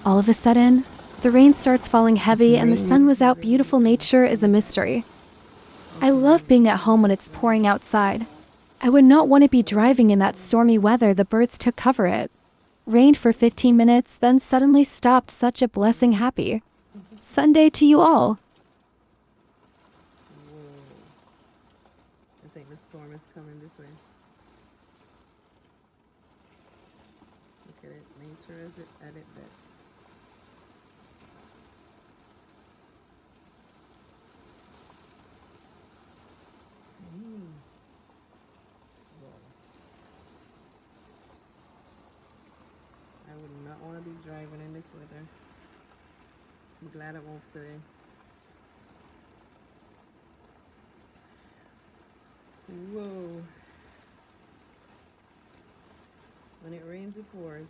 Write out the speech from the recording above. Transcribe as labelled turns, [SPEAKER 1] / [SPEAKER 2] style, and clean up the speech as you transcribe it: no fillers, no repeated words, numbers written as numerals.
[SPEAKER 1] All of a sudden, the rain starts falling
[SPEAKER 2] It's
[SPEAKER 1] heavy and the sun
[SPEAKER 2] raining.
[SPEAKER 1] was out. Beautiful nature is a mystery. I love being at home when it's pouring outside. I would not want to be driving in that stormy weather. The birds took cover it. Rained for 15 minutes, then suddenly stopped. Such a blessing. Happy Sunday to you all.
[SPEAKER 2] Whoa. I think the storm is coming this way. Look at it. Nature is at its best. Dang. Whoa. I would not want to be driving in this weather. I'm glad I won't today. Whoa. When it rains, it pours.